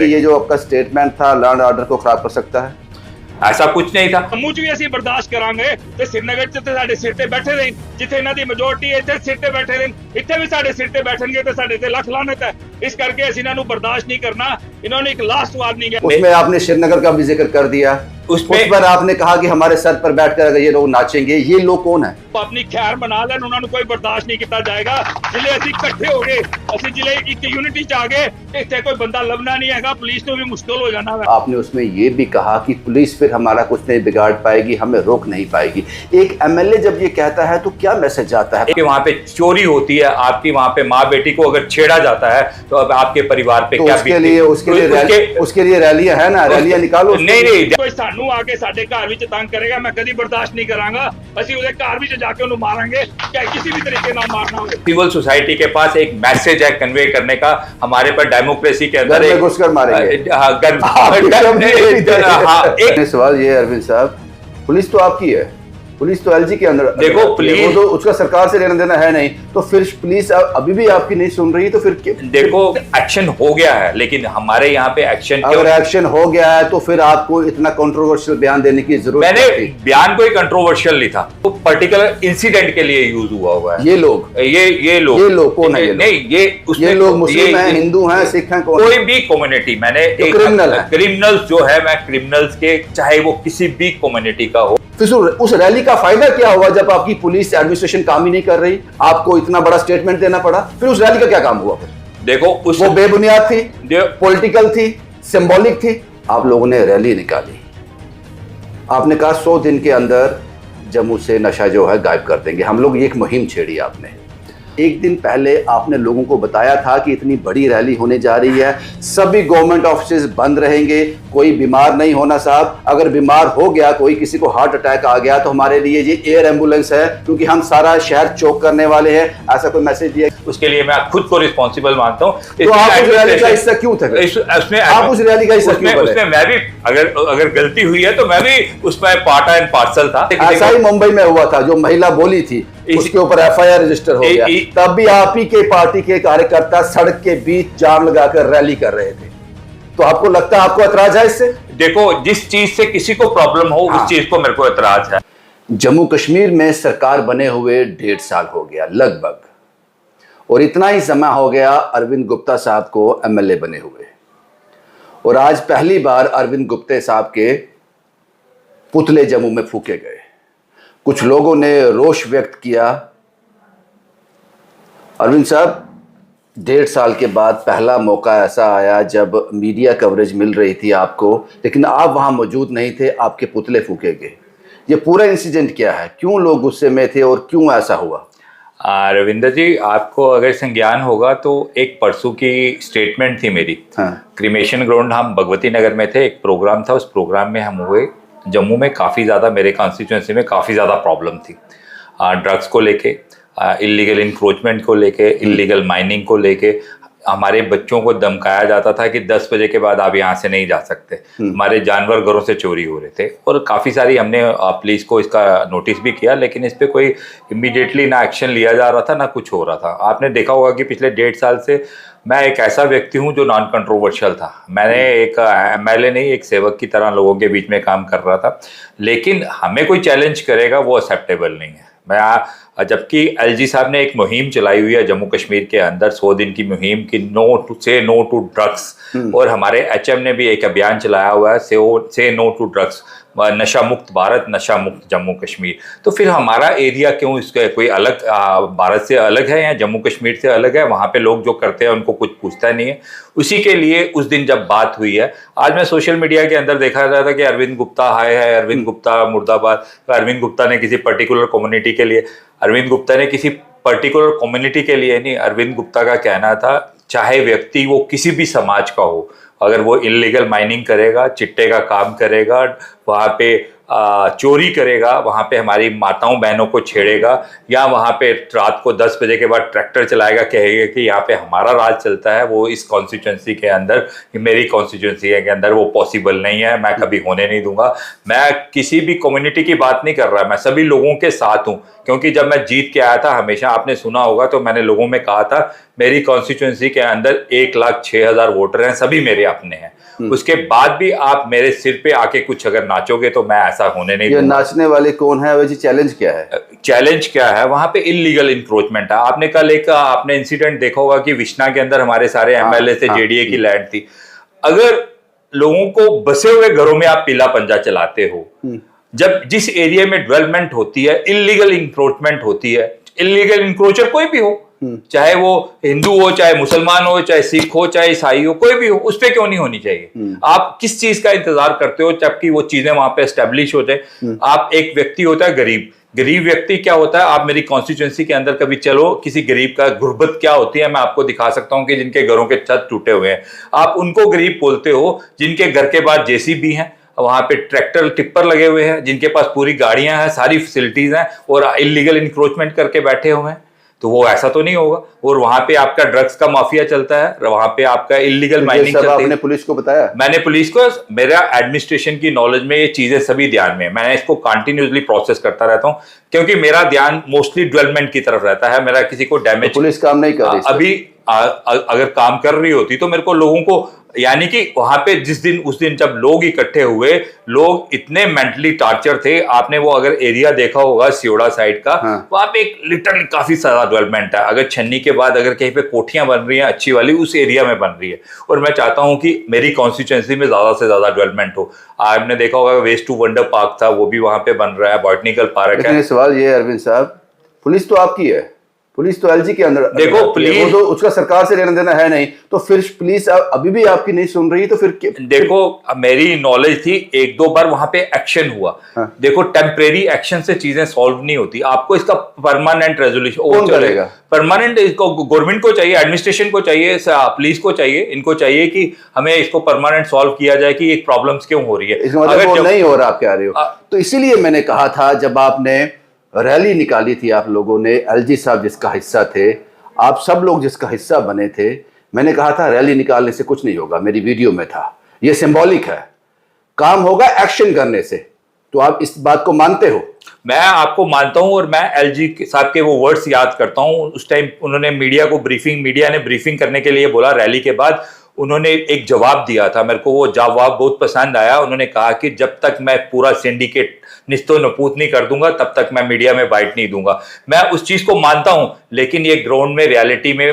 ये जो आपका स्टेटमेंट था लॉ एंड ऑर्डर को खराब कर सकता है? ऐसा कुछ नहीं था। ਜੰਮੂ ਚ ਵੀ ਅਸੀਂ ਬਰਦਾਸ਼ਤ ਕਰਾਂਗੇ ਤੇ श्रीनगर ਚ ਤੇ ਸਾਡੇ ਸਿਰ ਤੇ ਬੈਠੇ ਰਹਿਣ, ਜਿੱਥੇ ਇਹਨਾਂ ਦੀ ਮੈਜੋਰਟੀ ਇੱਥੇ ਸਿਰ ਤੇ ਬੈਠੇ ਰਹਿਣ, ਇੱਥੇ ਵੀ ਸਾਡੇ ਸਿਰ ਤੇ ਬੈਠਣਗੇ ਤੇ ਸਾਡੇ ਤੇ ਲੱਖ ਲਾਨਤ है। इस करके ਅਸੀਂ ਇਹਨਾਂ ਨੂੰ ਬਰਦਾਸ਼ਤ नहीं करना। इन्होंने एक लास्ट वार्निंग है। उसमें आपने श्रीनगर का भी जिक्र कर दिया, उस पर आपने कहा कि हमारे सर पर बैठकर अगर ये लोग नाचेंगे, ये लोग कौन है? अपनी खैर मना लेन, उन्होंने कोई बर्दाश्त नहीं किया जाएगा। जिले ਅਸੀਂ ਇਕੱਠੇ ਹੋ ਗਏ, ਅਸੀਂ जिले एक यूनिटी ਚ आ गए, ਇੱਥੇ कोई बंदा लभना नहीं हैगा, पुलिस को भी मुश्किल हो जाना है। आपने उसमें ये भी कहा कि पुलिस फिर हमारा कुछ नहीं बिगाड़ पाएगी, हमें रोक नहीं पाएगी। एक एमएलए जब ये कहता है तो क्या मैसेज जाता है कि वहाँ पे चोरी होती है, आपकी वहाँ पे माँ बेटी को अगर छेड़ा जाता है तो अब आपके परिवार पे तो क्या उसके लिए रैलियां है ना, रैलियां निकालो। नहीं कोई सानू आके साडे घर विच तंग करेगा, मैं कभी बर्दाश्त नहीं करांगा। ਅਸੀਂ ਉਹਦੇ ਘਰ ਵਿੱਚ ਜਾ ਕੇ ਉਹਨੂੰ ਮਾਰਾਂਗੇ, चाहे किसी भी तरीके ना मारना हो। सिविल सोसाइटी के पास एक मैसेज है कन्वे करने का, हमारे पर डेमोक्रेसी के अंदर एक घुसकर मारेंगे। सवाल ये अरविंद साहब, पुलिस तो आपकी है, पुलिस तो एलजी के अंदर, देखो पुलिस तो उसका सरकार से लेना देना है नहीं, तो फिर पुलिस अभी भी आपकी नहीं सुन रही, तो फिर देखो एक्शन हो गया है, लेकिन हमारे यहाँ पे एक्शन अगर एक्शन हो गया है तो फिर आपको इतना कंट्रोवर्शियल बयान देने की जरूरत मैंने बयान कोई कंट्रोवर्शियल नहीं था, वो पर्टिकुलर इंसिडेंट के लिए यूज हुआ है। ये लोग ये लोग कौन है? नहीं ये लोग मुस्लिम हैं, हिंदू हैं, सिख हैं, कौन? कोई भी कम्युनिटी, मैंने क्रिमिनल्स जो है, मैं क्रिमिनल्स के चाहे वो किसी भी कम्युनिटी का हो। फिर उस रैली का फायदा क्या हुआ जब आपकी पुलिस एडमिनिस्ट्रेशन काम ही नहीं कर रही, आपको इतना बड़ा स्टेटमेंट देना पड़ा? फिर उस रैली का क्या काम हुआ? फिर देखो वो बेबुनियाद थी, पॉलिटिकल थी, सिंबॉलिक थी। आप लोगों ने रैली निकाली, आपने कहा 100 दिन के अंदर जम्मू से नशा जो है गायब कर देंगे। हम लोग एक मुहिम छेड़ी आपने। एक दिन पहले आपने लोगों को बताया था कि इतनी बड़ी रैली होने जा रही है, सभी गवर्नमेंट ऑफिस बंद रहेंगे, कोई बीमार नहीं होना साहब, अगर बीमार हो गया कोई, किसी को हार्ट अटैक आ गया तो हमारे लिए ये एयर एम्बुलेंस है, क्योंकि हम सारा शहर चौक करने वाले हैं। ऐसा कोई मैसेज दिया? उसके लिए मैं खुद को रिस्पॉन्सिबल मानता हूँ। तो आप उस रैली का हिस्सा क्यों थे? आप उस रैली का हिस्सा क्यों बने? उसमें मैं भी अगर गलती हुई है तो मैं भी उसमें पार्ट एंड पार्सल था। ऐसा ही मुंबई में हुआ था, जो महिला बोली थी उसके ऊपर एफआईआर रजिस्टर हो गया, तब भी आप ही के पार्टी के कार्यकर्ता सड़क के बीच जाम लगाकर रैली कर रहे थे। तो आपको लगता है आपको एतराज है इससे? देखो, जिस चीज से किसी को प्रॉब्लम हो उस चीज को मेरे को एतराज है। जम्मू कश्मीर में सरकार बने हुए 1.5 साल हो गया लगभग, और इतना ही समय हो गया अरविंद गुप्ता साहब को एमएलए बने हुए, और आज पहली बार अरविंद गुप्ता साहब के पुतले जम्मू में फूके गए। कुछ लोगों ने रोष व्यक्त किया। अरविंद साहब, 1.5 साल के बाद पहला मौका ऐसा आया जब मीडिया कवरेज मिल रही थी आपको, लेकिन आप वहां मौजूद नहीं थे, आपके पुतले फूके गए। ये पूरा इंसिडेंट क्या है? क्यों लोग गुस्से में थे और क्यों ऐसा हुआ? रविंदर जी, आपको अगर संज्ञान होगा तो एक परसों की स्टेटमेंट थी मेरी। क्रिमेशन ग्राउंड, हम भगवती नगर में थे, एक प्रोग्राम था, उस प्रोग्राम में हम हुए। जम्मू में काफ़ी ज़्यादा, मेरे कॉन्स्टिट्यूंसी में काफ़ी ज़्यादा प्रॉब्लम थी, ड्रग्स को लेके, इलीगल इंक्रोचमेंट को लेके, इलीगल माइनिंग को लेके। हमारे बच्चों को धमकाया जाता था कि 10 बजे के बाद आप यहाँ से नहीं जा सकते। हमारे जानवर घरों से चोरी हो रहे थे, और काफ़ी सारी हमने पुलिस को इसका नोटिस भी किया, लेकिन इस पर कोई इमीडिएटली ना एक्शन लिया जा रहा था, ना कुछ हो रहा था। आपने देखा होगा कि पिछले 1.5 साल से मैं एक ऐसा व्यक्ति हूं जो नॉन कंट्रोवर्शियल था। मैंने एक एमएलए नहीं, एक सेवक की तरह लोगों के बीच में काम कर रहा था, लेकिन हमें कोई चैलेंज करेगा वो एक्सेप्टेबल नहीं है। जबकि एलजी साहब ने एक मुहिम चलाई हुई है जम्मू कश्मीर के अंदर, 100 दिन की मुहिम की, नो टू ड्रग्स, और हमारे एचएम ने भी एक अभियान चलाया हुआ है, से नो टू ड्रग्स, नशा मुक्त भारत, नशा मुक्त जम्मू कश्मीर। तो फिर हमारा एरिया क्यों इसका कोई अलग भारत से अलग है या जम्मू कश्मीर से अलग है? वहाँ पे लोग जो करते हैं उनको कुछ पूछता नहीं है। उसी के लिए उस दिन जब बात हुई है, आज मैं सोशल मीडिया के अंदर देखा जा रहा था कि अरविंद गुप्ता हाय है, अरविंद गुप्ता मुर्दाबाद। अरविंद गुप्ता ने किसी पर्टिकुलर कम्युनिटी के लिए, अरविंद गुप्ता ने किसी पर्टिकुलर कम्युनिटी के लिए नहीं, अरविंद गुप्ता का कहना था चाहे व्यक्ति वो किसी भी समाज का हो, अगर वो इलीगल माइनिंग करेगा, चिट्टे का काम करेगा, वहाँ पे चोरी करेगा, वहां पे हमारी माताओं बहनों को छेड़ेगा, या वहां पे रात को 10 बजे के बाद ट्रैक्टर चलाएगा, कहेगा कि यहाँ पे हमारा राज चलता है, वो इस कॉन्स्टिट्यूंसी के अंदर, मेरी कॉन्स्टिट्यूंसी के अंदर वो पॉसिबल नहीं है, मैं कभी होने नहीं दूंगा। मैं किसी भी कम्युनिटी की बात नहीं कर रहा, मैं सभी लोगों के साथ हूँ, क्योंकि जब मैं जीत के आया था, हमेशा आपने सुना होगा, तो मैंने लोगों में कहा था मेरी कॉन्स्टिट्यूंसी के अंदर 1,06,000 वोटर हैं, सभी मेरे अपने हैं। उसके बाद भी आप मेरे सिर पे आके कुछ अगर नाचोगे तो मैं ऐसा होने नहीं दूंगा। नाचने वाले कौन है? वैसे चैलेंज क्या है? चैलेंज क्या है? वहां पे इलीगल इंक्रोचमेंट है। आपने कल एक आपने इंसिडेंट देखा होगा कि विश्ना के अंदर हमारे सारे एमएलए से जेडीए की लैंड थी। अगर लोगों को बसे हुए घरों में आप पीला पंजा चलाते हो, जब जिस एरिया में डेवलपमेंट होती है, इलीगल इंक्रोचमेंट होती है, इलीगल इंक्रोचर कोई भी हो, चाहे वो हिंदू हो, चाहे मुसलमान हो, चाहे सिख हो, चाहे ईसाई हो, कोई भी हो, उस पे क्यों नहीं होनी चाहिए? आप किस चीज का इंतजार करते हो जबकि वो चीजें वहां पे एस्टेब्लिश हो जाए? आप एक व्यक्ति होता है गरीब व्यक्ति क्या होता है, आप मेरी कॉन्स्टिट्यूंसी के अंदर कभी चलो, किसी गरीब का गुर्बत क्या होती है मैं आपको दिखा सकता हूं, कि जिनके घरों के छत टूटे हुए हैं, आप उनको गरीब बोलते हो, जिनके घर के बाद जेसीबी हैं, वहां पे ट्रैक्टर टिप्पर लगे हुए हैं, जिनके पास पूरी गाड़ियां हैं, सारी फैसिलिटीज हैं, और इलीगल इंक्रोचमेंट करके बैठे हुए हैं, तो वो ऐसा तो नहीं होगा। और वहां पे आपका ड्रग्स का माफिया चलता है, वहां पे आपका इलीगल माइनिंग चलती है। आपने पुलिस को बताया? मैंने पुलिस को, मेरा एडमिनिस्ट्रेशन की नॉलेज में ये चीजें सभी ध्यान में, मैंने इसको कंटिन्यूअसली प्रोसेस करता रहता हूं, क्योंकि मेरा ध्यान मोस्टली डेवलपमेंट की तरफ रहता है, मेरा किसी को डैमेज। तो पुलिस काम नहीं कर रही अभी अगर काम कर रही होती तो मेरे को लोगों को, यानी कि वहां पे उस दिन जब लोग इकट्ठे हुए, लोग इतने मेंटली टार्चर थे। आपने वो अगर एरिया देखा होगा सियोड़ा साइड का, वहां पे एक लिटरली काफी सारा डेवलपमेंट है। अगर छन्नी के बाद अगर कहीं पे कोठियां बन रही हैं अच्छी वाली, उस एरिया में बन रही है, और मैं चाहता हूं कि मेरी कॉन्स्टिट्यूंसी में ज्यादा से ज्यादा डेवलपमेंट हो। आपने देखा होगा वेस्ट टू वंडर पार्क था, वो भी वहां पे बन रहा है, बॉटनिकल पार्क है। सवाल ये अरविंद साहब, पुलिस तो आपकी है, पुलिस तो एलजी के अंदर, देखो पुलिस तो उसका सरकार से लेना देना है नहीं, तो फिर पुलिस अभी भी आपकी नहीं सुन रही, तो फिर देखो मेरी नॉलेज थी, 1-2 बार वहां पे एक्शन हुआ। देखो टेम्परेरी एक्शन से चीजें सॉल्व नहीं होती, आपको इसका परमानेंट रेजोल्यूशन कौन करेगा? परमानेंट इसको गवर्नमेंट को चाहिए, एडमिनिस्ट्रेशन को चाहिए, पुलिस को चाहिए, इनको चाहिए कि हमें इसको परमानेंट सॉल्व किया जाए कि ये प्रॉब्लम्स क्यों हो रही है। अगर वो नहीं हो रहा, आप कह रहे हो, तो इसीलिए मैंने कहा था, जब आपने रैली निकाली थी, आप लोगों ने, एलजी साहब जिसका हिस्सा थे, आप सब लोग जिसका हिस्सा बने थे, मैंने कहा था रैली निकालने से कुछ नहीं होगा, मेरी वीडियो में था, ये सिंबॉलिक है, काम होगा एक्शन करने से। तो आप इस बात को मानते हो? मैं आपको मानता हूं, और मैं एलजी साहब के वो वर्ड्स याद करता हूं। उस टाइम उन्होंने मीडिया ने ब्रीफिंग करने के लिए बोला, रैली के बाद उन्होंने एक जवाब दिया था, मेरे को वो जवाब बहुत पसंद आया। उन्होंने कहा कि जब तक मैं पूरा सिंडिकेट निस्तो नपूत नहीं कर दूंगा, तब तक मैं मीडिया में बाइट नहीं दूंगा। मैं उस चीज को मानता हूं, लेकिन ये ग्राउंड में, रियलिटी में,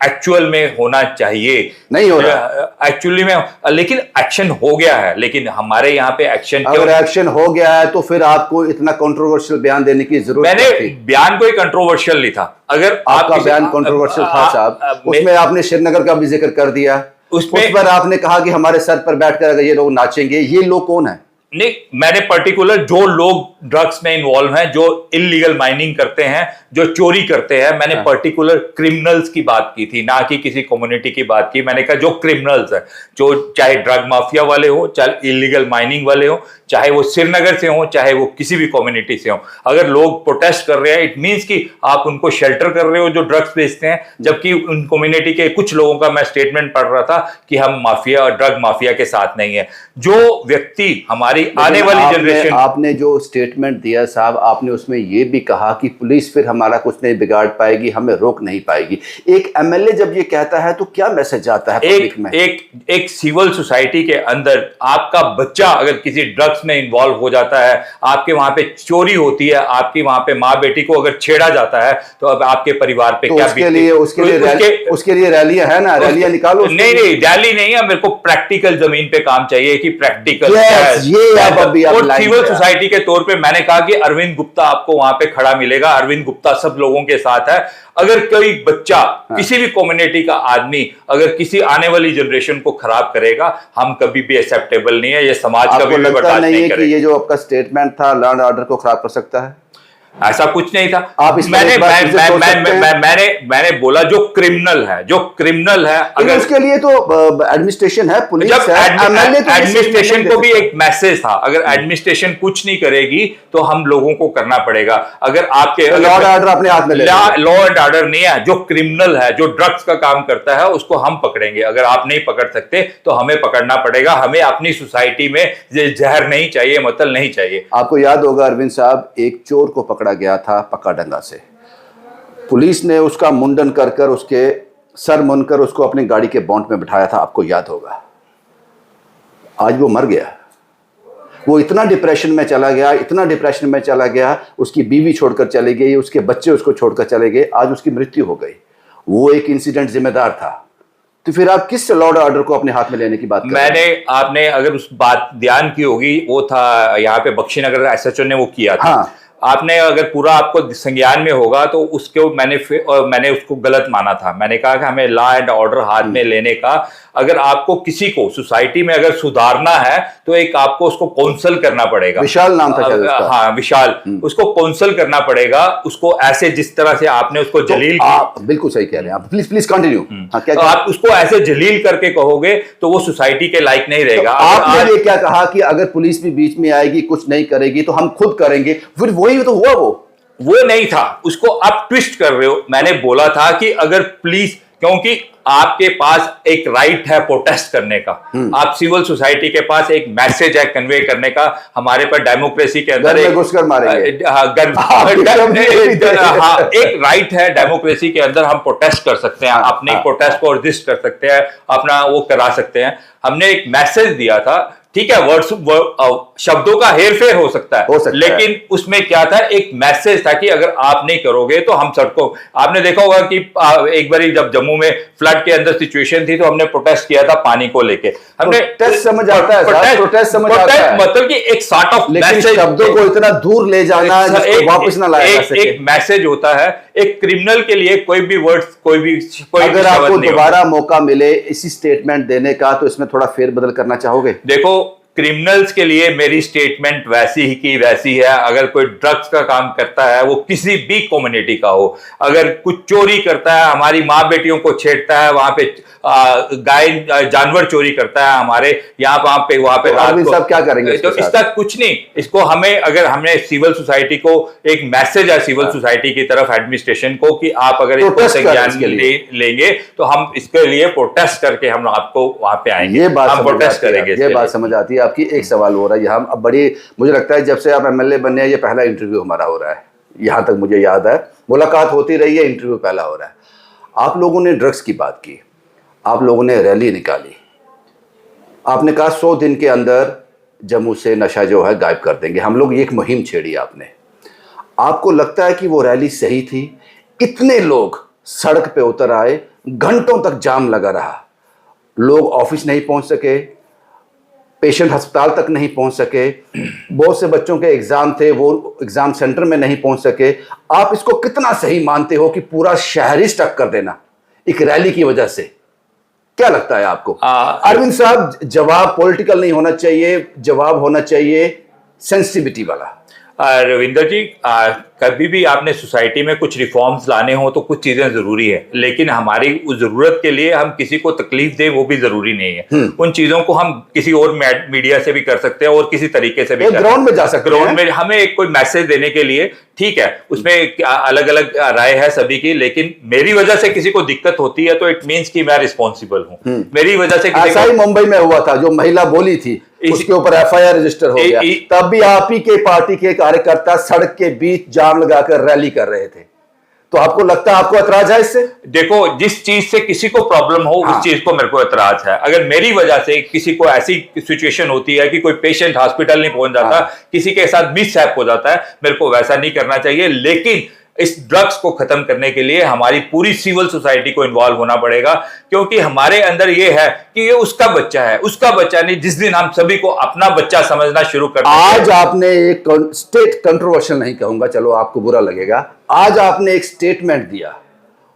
एक्चुअल में होना चाहिए, नहीं हो रहा एक्चुअली में। लेकिन एक्शन हो गया है, लेकिन हमारे यहाँ पे एक्शन, अगर एक्शन हो गया है तो फिर आपको इतना कंट्रोवर्शियल बयान देने की जरूरत मैंने थी? बयान कोई कंट्रोवर्शियल नहीं था। अगर आपका बयान कंट्रोवर्शियल था साहब, उसमें आपने श्रीनगर का भी जिक्र कर दिया, उस पर आपने कहा कि हमारे सर पर बैठकर अगर ये लोग नाचेंगे। ये लोग कौन है? नहीं, मैंने पर्टिकुलर जो लोग ड्रग्स में इन्वॉल्व हैं, जो इलीगल माइनिंग करते हैं, जो चोरी करते हैं, मैंने पर्टिकुलर क्रिमिनल्स की बात की थी, ना कि किसी कम्युनिटी की बात की। मैंने कहा जो क्रिमिनल्स हैं, जो चाहे ड्रग माफिया वाले हो, चाहे इलीगल माइनिंग वाले हो, चाहे वो श्रीनगर से हो, चाहे वो किसी भी कम्युनिटी से हो, अगर लोग प्रोटेस्ट कर रहे हैं, इट मीन्स कि आप उनको शेल्टर कर रहे हो जो ड्रग्स बेचते हैं। जबकि उन कम्युनिटी के कुछ लोगों का मैं स्टेटमेंट पढ़ रहा था कि हम माफिया और ड्रग माफिया के साथ नहीं है। जो व्यक्ति हमारी आने वाली जनरेशन, आपने जो स्टेटमेंट दिया साहब, आपने उसमें यह भी कहा कि पुलिस फिर हमारा कुछ नहीं बिगाड़ पाएगी, हमें रोक नहीं पाएगी। एक एमएलए जब ये कहता है तो क्या मैसेज आता है पब्लिक में? एक सिविल सोसाइटी के अंदर आपका बच्चा अगर किसी ड्रग्स में इन्वॉल्व हो जाता है, आपके वहां पे चोरी होती है, आपकी वहां पे माँ बेटी को अगर छेड़ा जाता है, तो अब आपके परिवार पे तो क्या उसके लिए रैलियां है ना, रैलियां निकालो। नहीं, रैली नहीं है, मेरे को प्रैक्टिकल जमीन पे काम चाहिए कि प्रैक्टिकल और सिविल सोसाइटी के तौर पे मैंने कहा कि अरविंद गुप्ता आपको वहां पे खड़ा मिलेगा। अरविंद गुप्ता सब लोगों के साथ है। अगर कोई बच्चा, किसी भी कम्युनिटी का आदमी अगर किसी आने वाली जनरेशन को खराब करेगा, हम कभी भी एक्सेप्टेबल नहीं है, ये समाज कभी भी बर्दाश्त नहीं करेगा। कि ये जो आपका स्टेटमेंट था लॉ एंड ऑर्डर को खराब कर सकता है? ऐसा कुछ नहीं था। आप इस मैंने बोला जो क्रिमिनल है अगर उसके लिए तो एडमिनिस्ट्रेशन है, पुलिस जब है, एडमिनिस्ट्रेशन को भी एक मैसेज था, अगर एडमिनिस्ट्रेशन कुछ नहीं करेगी तो हम लोगों को करना पड़ेगा। अगर आपके लॉ एंड ऑर्डर अपने हाथ में, लॉ एंड ऑर्डर नहीं है, जो क्रिमिनल है, जो ड्रग्स का काम करता है, उसको हम पकड़ेंगे। अगर आप नहीं पकड़ सकते तो हमें पकड़ना पड़ेगा। हमें अपनी सोसाइटी में जहर नहीं चाहिए, मतल नहीं चाहिए। आपको याद होगा अरविंद साहब, एक चोर को पकड़ा गया था पक्का डंगा से, पुलिस ने उसका मुंडन कर उसके सर मुनकर उसको अपनी गाड़ी के बॉन्ट में बिठाया था, आपको याद होगा। आज वो मर गया, वो इतना डिप्रेशन में चला गया, उसकी बीवी छोड़कर चली गई, उसके बच्चे उसको छोड़कर चले गए, आज उसकी मृत्यु हो गई। वो एक इंसिडेंट जिम्मेदार था। तो फिर आप किस लॉ एंड ऑर्डर को अपने हाथ में लेने की बात कर रहे हैं? आपने अगर उस बात ध्यान की होगी, वो था यहाँ पे बख्शीनगर SHO ने वो किया था। हाँ। आपने अगर पूरा आपको संज्ञान में होगा तो उसको मैंने उसको गलत माना था। मैंने कहा कि हमें लॉ एंड ऑर्डर हाथ में लेने का, अगर आपको किसी को सोसाइटी में अगर सुधारना है तो एक आपको उसको काउंसल करना पड़ेगा। विशाल नाम था शायद उसका। हाँ, विशाल। उसको काउंसल करना पड़ेगा, उसको ऐसे जिस तरह से आपने उसको जलील, आप बिल्कुल सही कह रहे हैं, आप प्लीज कंटिन्यू। तो आप उसको ऐसे जलील करके कहोगे तो वो सोसाइटी के लायक नहीं रहेगा। आपने ये क्या कहा कि अगर पुलिस भी बीच में आएगी, कुछ नहीं करेगी तो हम खुद करेंगे, फिर वही तो हुआ। वो नहीं था, उसको आप ट्विस्ट कर रहे हो। मैंने बोला था कि अगर पुलिस, क्योंकि आपके पास एक राइट है प्रोटेस्ट करने का, आप सिविल सोसाइटी के पास एक मैसेज है कन्वे करने का। हमारे पर डेमोक्रेसी के अंदर एक राइट है, डेमोक्रेसी के अंदर हम प्रोटेस्ट कर सकते हैं, अपने प्रोटेस्ट को रजिस्ट कर सकते हैं, अपना वो करा सकते हैं। हमने एक मैसेज दिया था, ठीक है, शब्दों का हेरफेर हो सकता है, लेकिन उसमें क्या था, एक मैसेज था कि अगर आप नहीं करोगे तो हम सड़कों, आपने देखा होगा कि एक बार जब जम्मू में फ्लड के अंदर सिचुएशन थी तो हमने प्रोटेस्ट किया था पानी को लेके। हमने प्रोटेस्ट समझ आता है, मतलब कि एक सॉर्ट ऑफ मैसेज, शब्दों को इतना दूर ले जाना, वापस ना लाया जा सके। एक मैसेज होता है। एक क्रिमिनल के लिए कोई भी वर्ड्स, कोई अगर आपको दोबारा मौका मिले इसी स्टेटमेंट देने का तो इसमें थोड़ा फेरबदल करना चाहोगे? देखो, क्रिमिनल्स के लिए मेरी स्टेटमेंट वैसी ही की वैसी है। अगर कोई ड्रग्स का काम करता है, वो किसी भी कम्युनिटी का हो, अगर कुछ चोरी करता है, हमारी माँ बेटियों को छेड़ता है, वहां पे गाय जानवर चोरी करता है हमारे यहाँ, वहां पे रात को, सब क्या करेंगे? तो इसका कुछ नहीं। इसको हमें, अगर हमने सिविल सोसाइटी को एक मैसेज है सिविल सोसाइटी की तरफ, एडमिनिस्ट्रेशन को, कि आप अगर इसको संज्ञान लेंगे तो हम इसके लिए प्रोटेस्ट करके हम आपको वहां पे आएंगे, हम प्रोटेस्ट करेंगे। ये बात समझ आती है आपकी। एक सवाल हो रहा है यहाँ, अब बड़ी, मुझे लगता है जब से आप MLA बने हैं, ये पहला इंटरव्यू हमारा हो रहा है, यहाँ तक मुझे याद है। मुलाकात होती रही है, इंटरव्यू पहला हो रहा है। आप लोगों ने ड्रग्स की बात की, आप लोगों ने रैली निकाली, आपने कहा 100 दिन के अंदर जम्मू से नशा जो है गायब कर देंगे। हम लोग एक मुहिम छेड़ी आपने। आपको लगता है कि वो रैली सही थी? इतने लोग सड़क पे उतर आए, घंटों तक जाम लगा रहा, लोग ऑफिस नहीं पहुंच सके, पेशेंट अस्पताल तक नहीं पहुंच सके, बहुत से बच्चों के एग्जाम थे, वो एग्जाम सेंटर में नहीं पहुंच सके। आप इसको कितना सही मानते हो कि पूरा शहर ही स्टक कर देना एक रैली की वजह से? क्या लगता है आपको? अरविंद साहब, जवाब पॉलिटिकल नहीं होना चाहिए, जवाब होना चाहिए सेंसिटिविटी वाला। रविंदर जी, कभी भी आपने सोसाइटी में कुछ रिफॉर्म्स लाने हो तो कुछ चीजें जरूरी है, लेकिन हमारी उस जरूरत के लिए हम किसी को तकलीफ दें वो भी जरूरी नहीं है। उन चीजों को हम किसी और मीडिया से भी कर सकते हैं और किसी तरीके से भी ग्राउंड में जा सकते हैं। ग्राउंड में हमें एक कोई मैसेज देने के लिए, ठीक है, उसमें अलग अलग राय है सभी की, लेकिन मेरी वजह से किसी को दिक्कत होती है तो इट मीन्स कि मैं रिस्पॉन्सिबल हूँ। मेरी वजह से ऐसा ही मुंबई में हुआ था, जो महिला बोली थी उसके ऊपर FIR रजिस्टर हो गया। तब भी आप ही के पार्टी के कार्यकर्ता सड़क के बीच जाम लगाकर रैली कर रहे थे। तो आपको लगता है आपको ऐतराज है इससे? देखो, जिस चीज से किसी को प्रॉब्लम हो, उस चीज को मेरे को ऐतराज है। अगर मेरी वजह से किसी को ऐसी सिचुएशन होती है कि कोई पेशेंट हॉस्पिटल नहीं पहुंच जाता, किसी के साथ मिसहैप हो जाता है, मेरे को वैसा नहीं करना चाहिए। लेकिन इस ड्रग्स को खत्म करने के लिए हमारी पूरी सिविल सोसाइटी को इन्वॉल्व होना पड़ेगा, क्योंकि हमारे अंदर ये है कि ये उसका बच्चा है, उसका बच्चा नहीं। जिस दिन हम सभी को अपना बच्चा समझना शुरू कर, आज आपने एक स्टेट कंट्रोवर्शियल नहीं कहूंगा, चलो आपको बुरा लगेगा, आज आपने एक स्टेटमेंट दिया,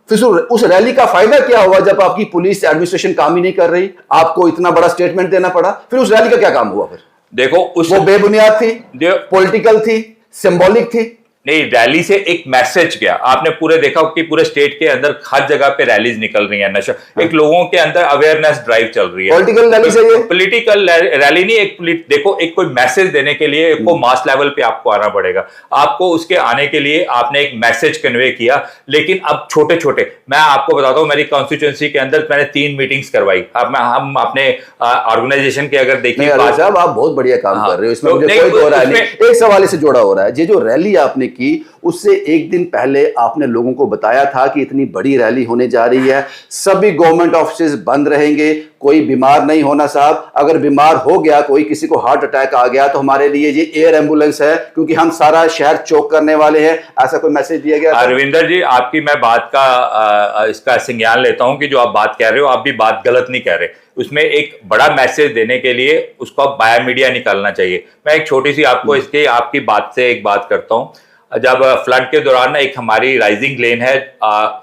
फिर उस रैली का फायदा क्या हुआ जब आपकी पुलिस एडमिनिस्ट्रेशन काम ही नहीं कर रही? आपको इतना बड़ा स्टेटमेंट देना पड़ा, फिर उस रैली का क्या काम हुआ? फिर देखो, वो बेबुनियाद थी, पॉलिटिकल थी, सिंबॉलिक थी। नहीं, रैली से एक मैसेज गया। आपने पूरे देखा कि पूरे स्टेट के अंदर हर जगह पे रैलीज निकल रही है, नशा एक लोगों के अंदर अवेयरनेस ड्राइव चल रही है। पॉलिटिकल रैली से ये पॉलिटिकल रैली नहीं, देखो एक कोई मैसेज देने के लिए को मास लेवल पे आपको आना पड़ेगा। आपको उसके आने के लिए आपने एक मैसेज कन्वे किया, लेकिन अब छोटे छोटे, मैं आपको बताता हूँ, मेरी कॉन्स्टिट्यूंसी के अंदर मैंने 3 मीटिंग्स करवाई। अब हम अपने ऑर्गेनाइजेशन के अगर देखिए साहब, आप बहुत बढ़िया काम कर रहे हो, इसमें मुझे कोई दो राय नहीं। एक सवाल से जुड़ा हो रहा है, ये जो रैली आपने की उससे एक दिन पहले आपने लोगों को बताया था कि इतनी बड़ी रैली होने जा रही है, सभी गवर्नमेंट ऑफिस बंद रहेंगे, कोई बीमार नहीं होना साहब, अगर बीमार हो गया कोई, किसी को हार्ट अटैक आ गया तो हमारे लिए ये एयर एम्बुलेंस है, क्योंकि हम सारा शहर चौक करने वाले हैं, ऐसा कोई मैसेज दिया गया? रविंदर जी, आपकी मैं बात का इसका संज्ञान लेता हूं कि जो आप बात कह रहे हो, आप भी बात गलत नहीं कह रहे। उसमें एक बड़ा मैसेज देने के लिए उसको बायो मीडिया निकालना चाहिए। मैं एक छोटी सी आपको इसके आपकी बात से एक बात करता हूं। जब फ्लड के दौरान ना, एक हमारी राइजिंग लेन है,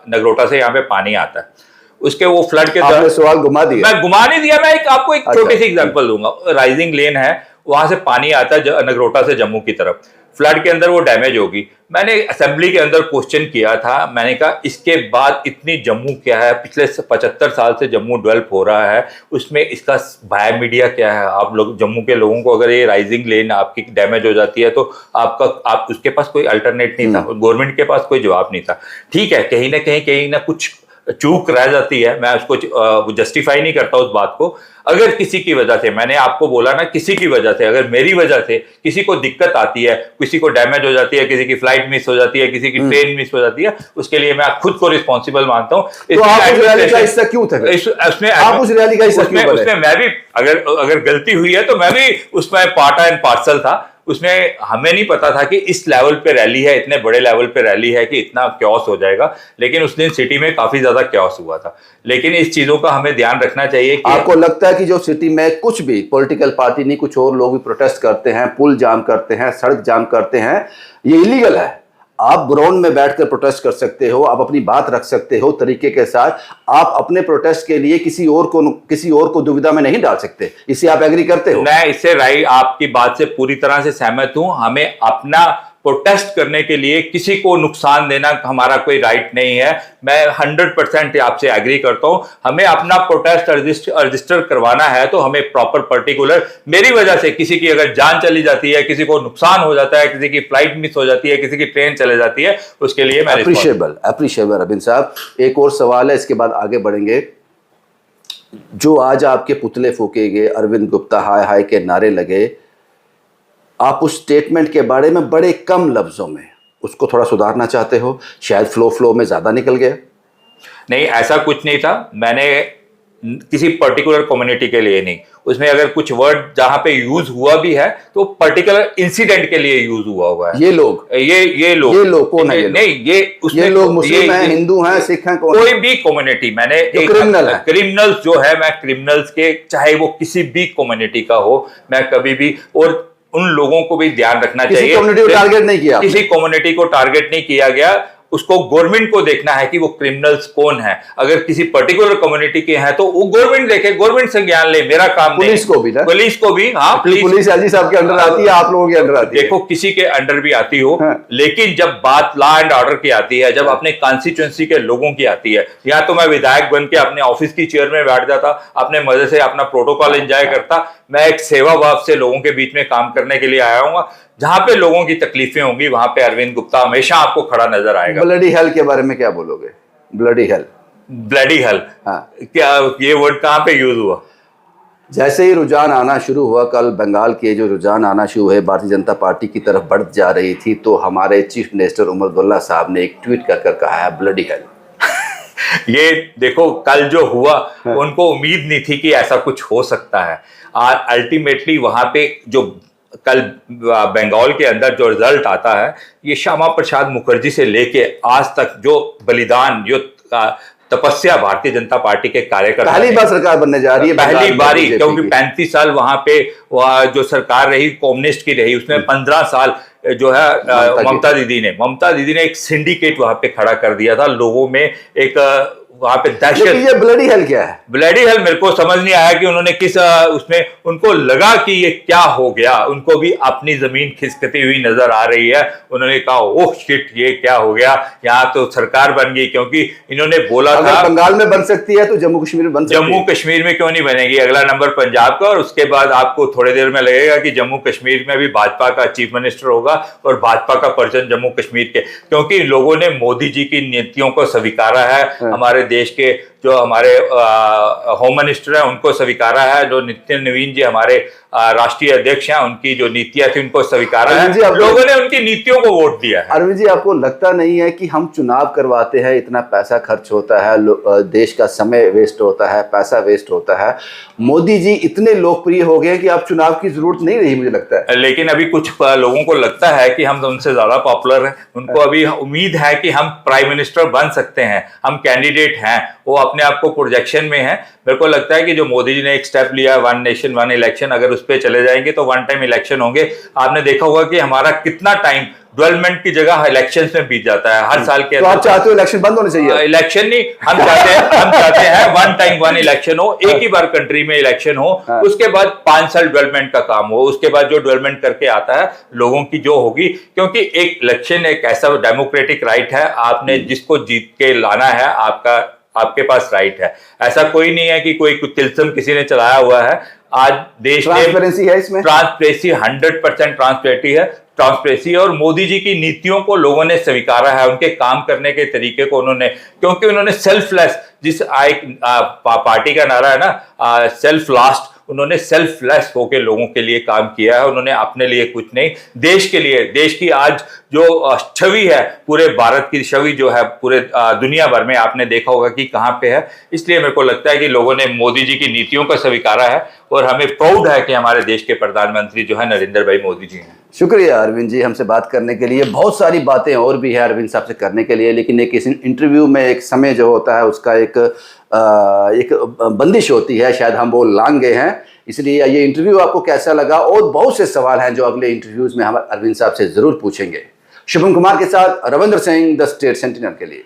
नगरोटा से यहाँ पे पानी आता है, उसके वो फ्लड के दौरान सवाल घुमा दिया। मैं घुमा नहीं दिया, मैं आपको एक छोटी सी एग्जांपल दूंगा। राइजिंग लेन है, वहां से पानी आता है नगरोटा से जम्मू की तरफ, फ्लड के अंदर वो डैमेज होगी। मैंने असेंबली के अंदर क्वेश्चन किया था, मैंने कहा इसके बाद इतनी जम्मू क्या है, पिछले 75 साल से जम्मू डेवलप हो रहा है, उसमें इसका बायो मीडिया क्या है? आप लोग जम्मू के लोगों को अगर ये राइजिंग लेन आपकी डैमेज हो जाती है तो आप उसके पास कोई अल्टरनेट नहीं था, गवर्नमेंट के पास कोई जवाब नहीं था। ठीक है, कहीं ना कुछ चूक रह जाती है, मैं उसको जस्टिफाई नहीं करता उस बात को। अगर किसी की वजह से, मैंने आपको बोला ना, किसी की वजह से, अगर मेरी वजह से किसी को दिक्कत आती है, किसी को डैमेज हो जाती है, किसी की फ्लाइट मिस हो जाती है, किसी की ट्रेन मिस हो जाती है, उसके लिए मैं खुद को रिस्पॉन्सिबल मानता हूँ। तो आप उस रैली का हिस्सा क्यों थे? उसमें मैं भी, अगर गलती हुई है तो मैं भी उसमें पार्ट एंड पार्सल था। उसमें हमें नहीं पता था कि इस लेवल पे रैली है, इतने बड़े लेवल पे रैली है कि इतना क्योस हो जाएगा, लेकिन उस दिन सिटी में काफी ज्यादा क्योस हुआ था। लेकिन इस चीजों का हमें ध्यान रखना चाहिए कि आपको लगता है कि जो सिटी में कुछ भी पॉलिटिकल पार्टी नहीं, कुछ और लोग भी प्रोटेस्ट करते हैं, पुल जाम करते हैं, सड़क जाम करते हैं, ये इलीगल है? आप ग्राउंड में बैठकर प्रोटेस्ट कर सकते हो, आप अपनी बात रख सकते हो तरीके के साथ, आप अपने प्रोटेस्ट के लिए किसी और को दुविधा में नहीं डाल सकते। इसे आप एग्री करते हो? मैं इससे राइट, आपकी बात से पूरी तरह से सहमत हूं। हमें अपना प्रोटेस्ट करने के लिए किसी को नुकसान देना हमारा कोई राइट नहीं है। मैं 100% आपसे एग्री करता हूं। हमें अपना प्रोटेस्ट रजिस्टर करवाना है तो हमें प्रॉपर पर्टिकुलर, मेरी वजह से किसी की अगर जान चली जाती है, किसी को नुकसान हो जाता है, किसी की फ्लाइट मिस हो जाती है, किसी की ट्रेन चले जाती है, उसके लिए मैं अप्रिशिएबल अरविंद साहब। एक और सवाल है, इसके बाद आगे बढ़ेंगे। जो आज आपके पुतले फूके गए, अरविंद गुप्ता हाय हाय के नारे लगे, आप उस स्टेटमेंट के बारे में बड़े कम लफ्जों में उसको थोड़ा सुधारना चाहते हो, शायद फ्लो में ज्यादा निकल गया। नहीं, ऐसा कुछ नहीं था। मैंने किसी पर्टिकुलर कम्युनिटी के लिए नहीं, उसमें अगर कुछ वर्ड जहां पे यूज हुआ भी है तो पर्टिकुलर इंसिडेंट के लिए यूज हुआ है। ये लोग कौन है? नहीं, ये लोग मुस्लिम हैं, हिंदू हैं, सिख हैं, कौन? कोई भी कम्युनिटी, मैंने क्रिमिनल है, क्रिमिनल्स जो है, मैं क्रिमिनल्स के, चाहे वो किसी भी कम्युनिटी का हो, मैं कभी भी, और उन लोगों को भी ध्यान रखना चाहिए, किसी कम्युनिटी को टारगेट नहीं किया, किसी कम्युनिटी को टारगेट नहीं किया गया। उसको गवर्नमेंट को देखना है कि वो क्रिमिनल्स कौन है। अगर किसी पर्टिकुलर कम्युनिटी के हैं तो वो गवर्नमेंट देखे, गवर्नमेंट संज्ञान ले, मेरा काम नहीं। पुलिस को भी हाँ, पुलिस एलजी साहब के अंडर आती है, आप लोगों के अंडर आती है। देखो, किसी के अंडर भी आती हो, लेकिन जब बात लॉ एंड ऑर्डर की आती है, जब अपने कॉन्स्टिट्यूएंसी के लोगों की आती है, या तो मैं विधायक बन के अपने ऑफिस की चेयर में बैठ जाता, अपने मजे से अपना प्रोटोकॉल एंजॉय करता। मैं एक सेवा भाव से लोगों के बीच में काम करने के लिए आया हूँ। जहां पे लोगों की तकलीफें होंगी वहां पे अरविंद गुप्ता हमेशा आपको खड़ा नजर आएगा। ब्लडी हेल के बारे में क्या बोलोगे? ब्लडी हेल, हाँ, क्या ये वर्ड कहां पे यूज हुआ? जैसे ही रुझान आना शुरू हुआ, कल बंगाल के जो रुझान आना शुरू हुए, भारतीय जनता पार्टी की तरफ बढ़ जा रही थी, तो हमारे चीफ मिनिस्टर उमर अब्दुल्ला साहब ने एक ट्वीट कर कहा है ब्लडी हेल। ये देखो, कल जो हुआ, उनको उम्मीद नहीं थी कि ऐसा कुछ हो सकता है। और अल्टीमेटली वहां पे जो कल बंगाल के अंदर जो रिजल्ट आता है, ये श्यामा प्रसाद मुखर्जी से लेके आज तक जो बलिदान, जो तपस्या भारतीय जनता पार्टी के कार्यकर्ता, पहली बार सरकार बनने जा रही है, पहली बारी, क्योंकि 35 साल वहां पे जो सरकार रही कम्युनिस्ट की रही, उसमें 15 साल जो है ममता दीदी ने एक सिंडिकेट वहां पे खड़ा कर दिया था। लोगों में एक वहां पे दहशत। ये ब्लडी हेल क्या है? ब्लडी हेल मेरे को समझ नहीं आया कि उन्होंने किस उसमें उनको लगा कि ये क्या हो गया, उनको भी अपनी जमीन खिसकती हुई नजर आ रही है। उन्होंने कहा ओह शिट ये क्या हो गया, यहाँ तो सरकार बन गई, क्योंकि इन्होंने बोला था बंगाल में बन सकती है तो जम्मू कश्मीर में बन सकती है। जम्मू कश्मीर में क्यों नहीं बनेगी? अगला नंबर पंजाब का, और उसके बाद आपको थोड़ी देर में लगेगा कि जम्मू कश्मीर में भी भाजपा का चीफ मिनिस्टर होगा और भाजपा का पर्सन जम्मू कश्मीर के, क्योंकि लोगों ने मोदी जी की नीतियों को स्वीकारा है। हमारे देश के जो हमारे होम मिनिस्टर है उनको स्वीकारा है, जो नितिन नवीन जी हमारे राष्ट्रीय अध्यक्ष हैं उनकी जो नीतियां थी उनको स्वीकारा है, लोगों ने उनकी नीतियों को वोट दिया है। अरविंद जी, आपको लगता नहीं है कि हम चुनाव करवाते हैं, इतना पैसा खर्च होता है, देश का समय वेस्ट होता है, पैसा वेस्ट होता है, मोदी जी इतने लोकप्रिय हो गए कि अब चुनाव की जरूरत नहीं रही मुझे लगता है। लेकिन अभी कुछ लोगों को लगता है कि हम तो उनसे ज्यादा पॉपुलर हैं, उनको अभी उम्मीद है कि हम प्राइम मिनिस्टर बन सकते हैं, हम कैंडिडेट हैं, वो अपने आप को प्रोजेक्शन में है। मेरे को लगता है कि जो मोदी जी ने एक स्टेप लिया, वन नेशन वन इलेक्शन, अगर उस पर चले जाएंगे तो वन टाइम इलेक्शन होंगे। आपने देखा होगा कि हमारा कितना टाइम डेवलपमेंट की जगह इलेक्शंस में बीत जाता है हर साल के। तो आप चाहते हो इलेक्शन बंद होने चाहिए? इलेक्शन नहीं, हम चाहते हैं वन टाइम वन इलेक्शन हो, एक ही बार कंट्री में इलेक्शन हो, उसके बाद 5 साल डेवलपमेंट का काम हो, उसके बाद जो डेवलपमेंट करके आता है लोगों की जो होगी, क्योंकि एक इलेक्शन एक ऐसा डेमोक्रेटिक राइट है, आपने जिसको जीत के लाना है आपके पास राइट है। ऐसा कोई नहीं है कि कोई तिलस्म किसी ने चलाया हुआ है। आज देश में ट्रांसपेरेंसी है, इसमें ट्रांसपेरेंसी 100% ट्रांसपेरेंसी है, और मोदी जी की नीतियों को लोगों ने स्वीकारा है, उनके काम करने के तरीके को उन्होंने, क्योंकि उन्होंने सेल्फलेस, जिस पार्टी का नारा है ना सेल्फ लास्ट, उन्होंने सेल्फलेस होकर लोगों के लिए काम किया है। उन्होंने अपने लिए कुछ नहीं, देश के लिए, देश की आज जो छवि है, पूरे भारत की छवि जो है पूरे दुनिया भर में आपने देखा होगा कि कहां पे है। इसलिए मेरे को लगता है कि लोगों ने मोदी जी की नीतियों को स्वीकारा है, और हमें प्राउड है कि हमारे देश के प्रधानमंत्री जो है नरेंद्र भाई मोदी जी हैं। शुक्रिया अरविंद जी हमसे बात करने के लिए। बहुत सारी बातें और भी है अरविंद साहब से करने के लिए, लेकिन एक इस इंटरव्यू में एक समय जो होता है उसका एक बंदिश होती है, शायद हम वो लांग गए हैं। इसलिए ये इंटरव्यू आपको कैसा लगा, और बहुत से सवाल हैं जो अगले इंटरव्यूज में हम अरविंद साहब से जरूर पूछेंगे। शुभम कुमार के साथ Ravindra Singh, the state sentinel के लिए।